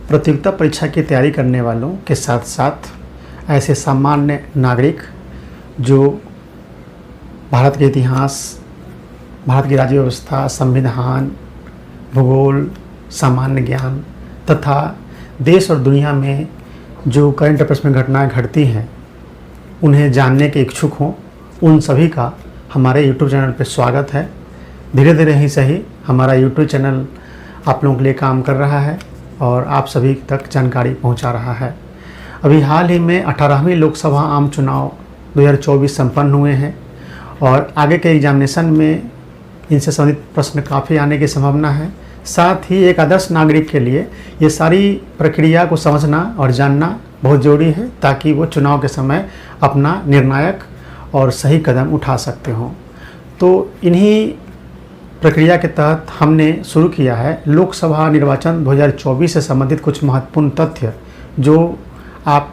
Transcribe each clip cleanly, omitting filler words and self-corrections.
प्रतियोगिता परीक्षा की तैयारी करने वालों के साथ साथ ऐसे सामान्य नागरिक जो भारत के इतिहास, भारत की राज्य व्यवस्था, संविधान, भूगोल, सामान्य ज्ञान तथा देश और दुनिया में जो करंट अफेयर्स में घटनाएं घटती हैं उन्हें जानने के इच्छुक हों, उन सभी का हमारे YouTube चैनल पर स्वागत है। धीरे धीरे ही सही हमारा YouTube चैनल आप लोगों के लिए काम कर रहा है और आप सभी तक जानकारी पहुंचा रहा है। अभी हाल ही में 18वीं लोकसभा आम चुनाव 2024 संपन्न हुए हैं और आगे के एग्जामिनेशन में इनसे संबंधित प्रश्न काफ़ी आने की संभावना है। साथ ही एक आदर्श नागरिक के लिए ये सारी प्रक्रिया को समझना और जानना बहुत ज़रूरी है ताकि वो चुनाव के समय अपना निर्णायक और सही कदम उठा सकते हों। तो इन्हीं प्रक्रिया के तहत हमने शुरू किया है लोकसभा निर्वाचन 2024 से संबंधित कुछ महत्वपूर्ण तथ्य जो आप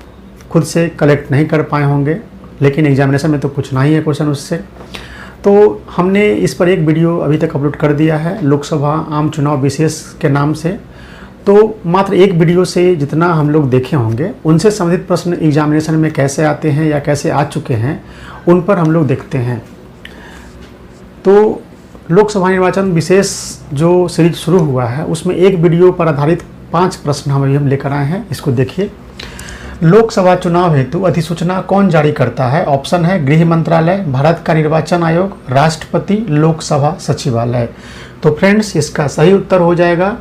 खुद से कलेक्ट नहीं कर पाए होंगे, लेकिन एग्जामिनेशन में तो पूछना ही है क्वेश्चन उससे। तो हमने इस पर एक वीडियो अभी तक अपलोड कर दिया है लोकसभा आम चुनाव विशेष के नाम से। तो मात्र एक वीडियो से जितना हम लोग देखे होंगे उनसे संबंधित प्रश्न एग्जामिनेशन में कैसे आते हैं या कैसे आ चुके हैं उन पर हम लोग देखते हैं। तो लोकसभा निर्वाचन विशेष जो सीरीज शुरू हुआ है उसमें एक वीडियो पर आधारित 5 प्रश्न हम लेकर आए हैं। इसको देखिए। लोकसभा चुनाव हेतु अधिसूचना कौन जारी करता है? ऑप्शन है गृह मंत्रालय, भारत का निर्वाचन आयोग, राष्ट्रपति, लोकसभा सचिवालय। तो फ्रेंड्स इसका सही उत्तर हो जाएगा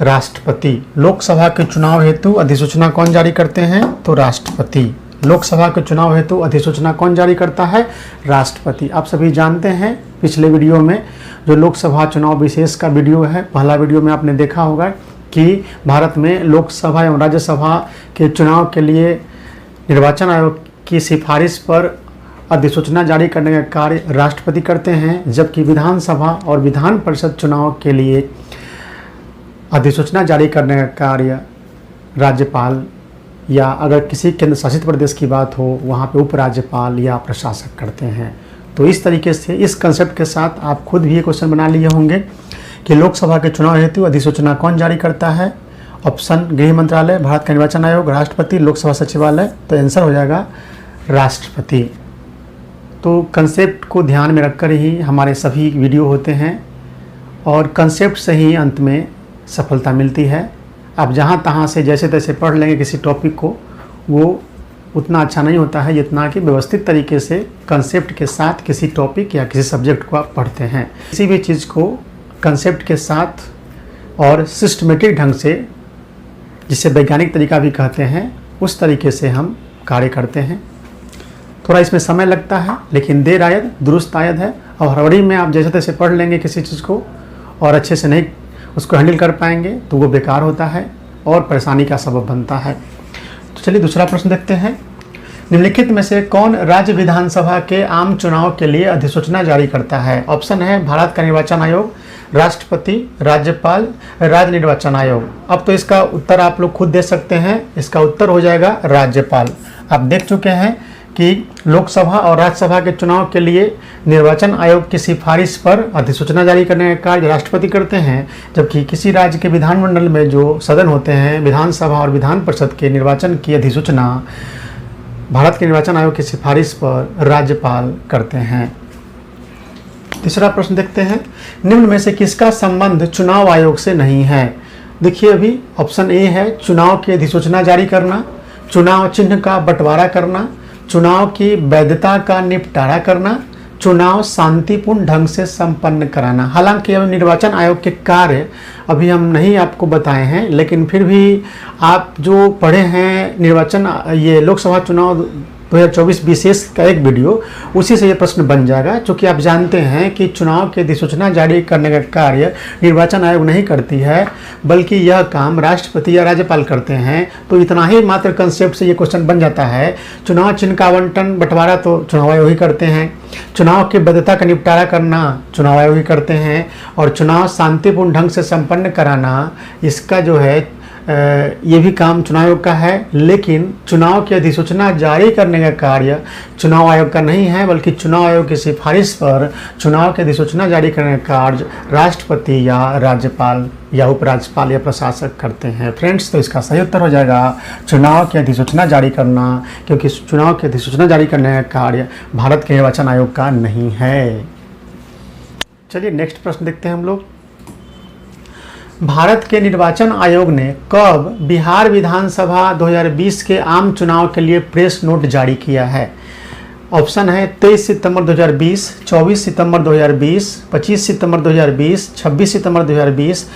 राष्ट्रपति। लोकसभा के चुनाव हेतु अधिसूचना कौन जारी करते हैं? तो राष्ट्रपति। लोकसभा के चुनाव हेतु अधिसूचना कौन जारी करता है? राष्ट्रपति। आप सभी जानते हैं पिछले वीडियो में जो लोकसभा चुनाव विशेष का वीडियो है, पहला वीडियो में आपने देखा होगा कि भारत में लोकसभा एवं राज्यसभा के चुनाव के लिए निर्वाचन आयोग की सिफारिश पर अधिसूचना जारी करने का कार्य राष्ट्रपति करते हैं, जबकि विधानसभा और विधान परिषद चुनाव के लिए अधिसूचना जारी करने का कार्य राज्यपाल या अगर किसी केंद्र शासित प्रदेश की बात हो वहाँ पे उपराज्यपाल या प्रशासक करते हैं। तो इस तरीके से इस कंसेप्ट के साथ आप खुद भी ये क्वेश्चन बना लिए होंगे कि लोकसभा के चुनाव हेतु अधिसूचना कौन जारी करता है? ऑप्शन गृह मंत्रालय, भारत का निर्वाचन आयोग, राष्ट्रपति, लोकसभा सचिवालय। तो आंसर हो जाएगा राष्ट्रपति। तो कंसेप्ट को ध्यान में रखकर ही हमारे सभी वीडियो होते हैं और कंसेप्ट से ही अंत में सफलता मिलती है। आप जहाँ तहाँ से जैसे तैसे पढ़ लेंगे किसी टॉपिक को, वो उतना अच्छा नहीं होता है जितना कि व्यवस्थित तरीके से कंसेप्ट के साथ किसी टॉपिक या किसी सब्जेक्ट को आप पढ़ते हैं। किसी भी चीज़ को कंसेप्ट के साथ और सिस्टमेटिक ढंग से, जिसे वैज्ञानिक तरीका भी कहते हैं, उस तरीके से हम कार्य करते हैं। थोड़ा इसमें समय लगता है लेकिन देर आयद दुरुस्त आयद है। और हड़बड़ी में आप जैसे तैसे पढ़ लेंगे किसी चीज़ को और अच्छे से नहीं उसको हैंडल कर पाएंगे तो वो बेकार होता है और परेशानी का सबब बनता है। तो चलिए दूसरा प्रश्न देखते हैं। निम्नलिखित में से कौन राज्य विधानसभा के आम चुनाव के लिए अधिसूचना जारी करता है? ऑप्शन है भारत का निर्वाचन आयोग, राष्ट्रपति, राज्यपाल, राज्य निर्वाचन आयोग। अब तो इसका उत्तर आप लोग खुद दे सकते हैं। इसका उत्तर हो जाएगा राज्यपाल। आप देख चुके हैं कि लोकसभा और राज्यसभा के चुनाव के लिए निर्वाचन आयोग की सिफारिश पर अधिसूचना जारी करने का कार्य राष्ट्रपति करते हैं, जबकि किसी राज्य के विधानमंडल में जो सदन होते हैं, विधानसभा और विधान परिषद के निर्वाचन की अधिसूचना भारत के निर्वाचन आयोग की सिफारिश पर राज्यपाल करते हैं। तीसरा प्रश्न देखते हैं। निम्न में से किसका संबंध चुनाव आयोग से नहीं है? देखिए अभी ऑप्शन ए है चुनाव की अधिसूचना जारी करना, चुनाव चिन्ह का बंटवारा करना, चुनाव की वैधता का निपटारा करना, चुनाव शांतिपूर्ण ढंग से संपन्न कराना। हालांकि अब निर्वाचन आयोग के कार्य अभी हम नहीं आपको बताए हैं, लेकिन फिर भी आप जो पढ़े हैं निर्वाचन ये लोकसभा चुनाव 2024 विशेष का एक वीडियो, उसी से ये प्रश्न बन जाएगा। क्योंकि आप जानते हैं कि चुनाव की अधिसूचना जारी करने का कार्य निर्वाचन आयोग नहीं करती है, बल्कि यह काम राष्ट्रपति या राज्यपाल करते हैं। तो इतना ही मात्र कंसेप्ट से ये क्वेश्चन बन जाता है। चुनाव चिन्ह का आवंटन बंटवारा तो चुनाव आयोग ही करते हैं, चुनाव की वैधता का निपटारा करना चुनाव आयोग ही करते हैं, और चुनाव शांतिपूर्ण ढंग से संपन्न कराना इसका जो है ये भी काम चुनाव आयोग का है, लेकिन चुनाव की अधिसूचना जारी करने का कार्य चुनाव आयोग का नहीं है, बल्कि चुनाव आयोग की सिफारिश पर चुनाव की अधिसूचना जारी करने का कार्य राष्ट्रपति या राज्यपाल या उपराज्यपाल या प्रशासक करते हैं। फ्रेंड्स, तो इसका सही उत्तर हो जाएगा चुनाव की अधिसूचना जारी करना, क्योंकि चुनाव की अधिसूचना जारी करने का कार्य भारत के निर्वाचन आयोग का नहीं है। चलिए नेक्स्ट प्रश्न देखते हैं हम लोग। भारत के निर्वाचन आयोग ने कब बिहार विधानसभा 2020 के आम चुनाव के लिए प्रेस नोट जारी किया है? ऑप्शन है 23 सितंबर 2020, 24 सितंबर 2020, 25 सितंबर 2020, 26 सितंबर 2020।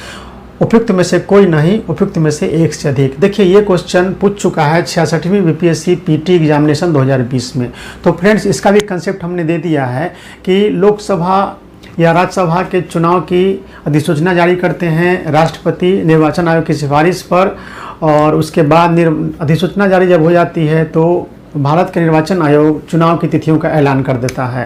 उपयुक्त में से कोई नहीं, उपयुक्त में से एक से अधिक। देखिए ये क्वेश्चन पूछ चुका है 66वीं बीपीएससी पीटी एग्जामिनेशन 2020 में। तो फ्रेंड्स, इसका भी कंसेप्ट हमने दे दिया है कि लोकसभा या राज्यसभा के चुनाव की अधिसूचना जारी करते हैं राष्ट्रपति निर्वाचन आयोग की सिफारिश पर, और उसके बाद अधिसूचना जारी जब हो जाती है तो भारत के निर्वाचन आयोग चुनाव की तिथियों का ऐलान कर देता है।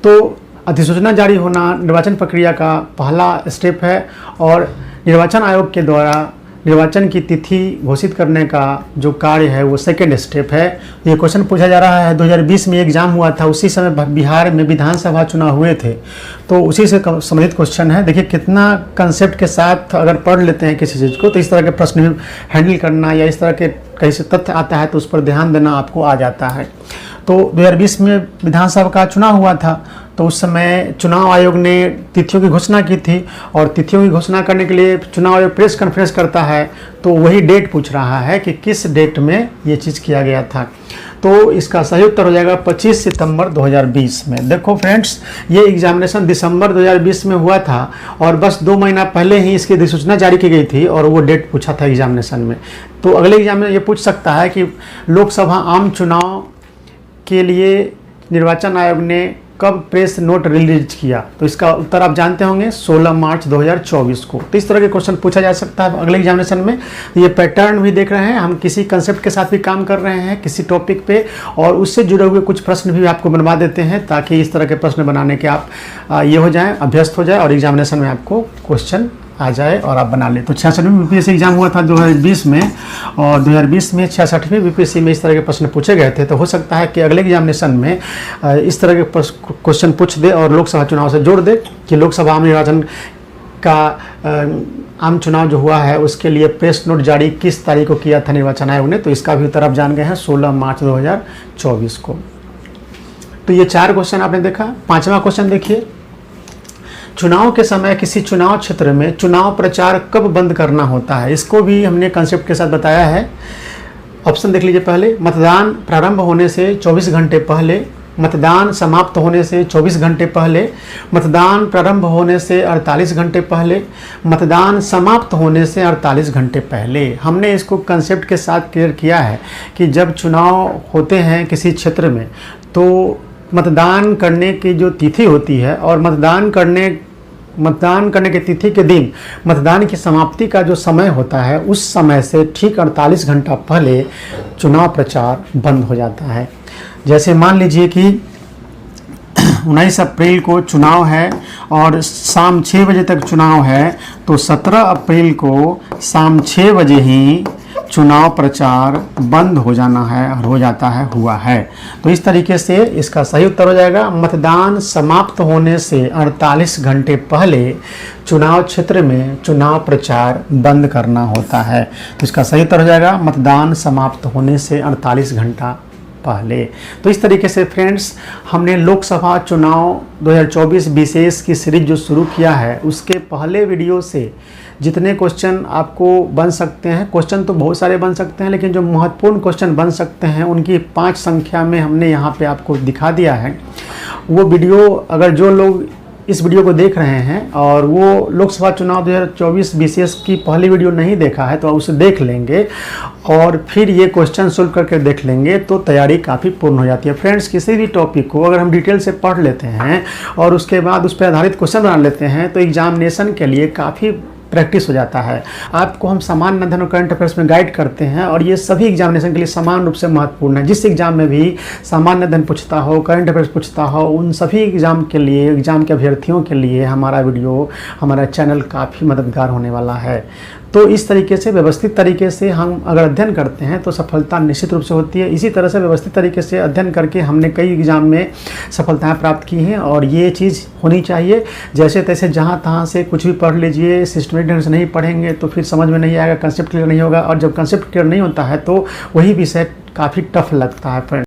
तो अधिसूचना जारी होना निर्वाचन प्रक्रिया का पहला स्टेप है, और निर्वाचन आयोग के द्वारा निर्वाचन की तिथि घोषित करने का जो कार्य है वो सेकेंड स्टेप है। ये क्वेश्चन पूछा जा रहा है 2020 में एग्जाम हुआ था, उसी समय बिहार में विधानसभा चुनाव हुए थे, तो उसी से संबंधित क्वेश्चन है। देखिए कितना कंसेप्ट के साथ अगर पढ़ लेते हैं किसी चीज़ को, तो इस तरह के प्रश्न हैंडल करना या इस तरह के कहीं से तथ्य आता है तो उस पर ध्यान देना आपको आ जाता है। तो 2020 में विधानसभा का चुनाव हुआ था, तो उस समय चुनाव आयोग ने तिथियों की घोषणा की थी, और तिथियों की घोषणा करने के लिए चुनाव आयोग प्रेस कॉन्फ्रेंस करता है, तो वही डेट पूछ रहा है कि किस डेट में ये चीज़ किया गया था। तो इसका सही उत्तर हो जाएगा 25 सितंबर 2020 में। देखो फ्रेंड्स, ये एग्जामिनेशन दिसंबर 2020 में हुआ था, और बस 2 महीना पहले ही इसकी अधिसूचना जारी की गई थी, और वो डेट पूछा था एग्जामिनेशन में। तो अगले एग्जाम में ये पूछ सकता है कि लोकसभा आम चुनाव के लिए निर्वाचन आयोग ने कब प्रेस नोट रिलीज किया? तो इसका उत्तर आप जानते होंगे 16 मार्च 2024 को। तो इस तरह के क्वेश्चन पूछा जा सकता है अगले एग्जामिनेशन में। ये पैटर्न भी देख रहे हैं हम, किसी कंसेप्ट के साथ भी काम कर रहे हैं किसी टॉपिक पे, और उससे जुड़े हुए कुछ प्रश्न भी आपको बनवा देते हैं, ताकि इस तरह के प्रश्न बनाने के आप ये हो जाएं, अभ्यस्त हो जाए, और एग्जामिनेशन में आपको क्वेश्चन आ जाए और आप बना लें। तो 66वीं बीपीएससी एग्जाम हुआ था 2020 में, और 2020 में 66वीं बीपीएससी में इस तरह के प्रश्न पूछे गए थे। तो हो सकता है कि अगले एग्जामिनेशन में इस तरह के क्वेश्चन पूछ दे और लोकसभा चुनाव से जोड़ दे कि लोकसभा आम निर्वाचन का आम चुनाव जो हुआ है उसके लिए प्रेस नोट जारी किस तारीख को किया था निर्वाचन आयोग ने। तो इसका भी उत्तर आप जान गए हैं 16 मार्च 2024 को। तो ये 4 क्वेश्चन आपने देखा। 5वां क्वेश्चन देखिए, चुनाव के समय किसी चुनाव क्षेत्र में चुनाव प्रचार कब बंद करना होता है? इसको भी हमने कंसेप्ट के साथ बताया है। ऑप्शन देख लीजिए पहले, मतदान प्रारंभ होने से 24 घंटे पहले, मतदान समाप्त होने से 24 घंटे पहले, मतदान प्रारंभ होने से 48 घंटे पहले, मतदान समाप्त होने से 48 घंटे पहले। हमने इसको कंसेप्ट के साथ क्लियर किया है कि जब चुनाव होते हैं किसी क्षेत्र में, तो मतदान करने की जो तिथि होती है, और मतदान करने की तिथि के दिन मतदान की समाप्ति का जो समय होता है, उस समय से ठीक 48 घंटा पहले चुनाव प्रचार बंद हो जाता है। जैसे मान लीजिए कि 19 अप्रैल को चुनाव है और शाम 6 बजे तक चुनाव है, तो 17 अप्रैल को शाम 6 बजे ही चुनाव प्रचार बंद हो जाना है, और हो जाता है, हुआ है। तो इस तरीके से इसका सही उत्तर हो जाएगा मतदान समाप्त होने से 48 घंटे पहले चुनाव क्षेत्र में चुनाव प्रचार बंद करना होता है। तो इसका सही उत्तर हो जाएगा मतदान समाप्त होने से 48 घंटा पहले। तो इस तरीके से फ्रेंड्स, हमने लोकसभा चुनाव 2024 विशेष की सीरीज जो शुरू किया है, उसके पहले वीडियो से जितने क्वेश्चन आपको बन सकते हैं, क्वेश्चन तो बहुत सारे बन सकते हैं, लेकिन जो महत्वपूर्ण क्वेश्चन बन सकते हैं उनकी 5 संख्या में हमने यहाँ पे आपको दिखा दिया है। वो वीडियो अगर जो लोग इस वीडियो को देख रहे हैं और वो लोकसभा चुनाव 2024 विशेष की पहली वीडियो नहीं देखा है, तो उसे देख लेंगे और फिर ये क्वेश्चन सोल्व करके देख लेंगे, तो तैयारी काफ़ी पूर्ण हो जाती है। फ्रेंड्स, किसी भी टॉपिक को अगर हम डिटेल से पढ़ लेते हैं और उसके बाद उस पर आधारित क्वेश्चन बना लेते हैं, तो एग्जामिनेशन के लिए काफ़ी प्रैक्टिस हो जाता है। आपको हम सामान्य अध्ययन और करंट अफेयर्स में गाइड करते हैं, और ये सभी एग्जामिनेशन के लिए समान रूप से महत्वपूर्ण है। जिस एग्जाम में भी सामान्य अध्ययन पूछता हो, करंट अफेयर्स पूछता हो, उन सभी एग्जाम के लिए, एग्जाम के अभ्यर्थियों के लिए हमारा वीडियो, हमारा चैनल काफ़ी मददगार होने वाला है। तो इस तरीके से व्यवस्थित तरीके से हम अगर अध्ययन करते हैं तो सफलता निश्चित रूप से होती है। इसी तरह से व्यवस्थित तरीके से अध्ययन करके हमने कई एग्जाम में सफलताएं प्राप्त की हैं और ये चीज़ होनी चाहिए। जैसे तैसे जहाँ तहाँ से कुछ भी पढ़ लीजिए, सिस्टमेटिक ढंग से नहीं पढ़ेंगे तो फिर समझ में नहीं आएगा, कंसेप्ट क्लियर नहीं होगा, और जब कंसेप्ट क्लियर नहीं होता है तो वही विषय काफ़ी टफ लगता है फ्रेंड।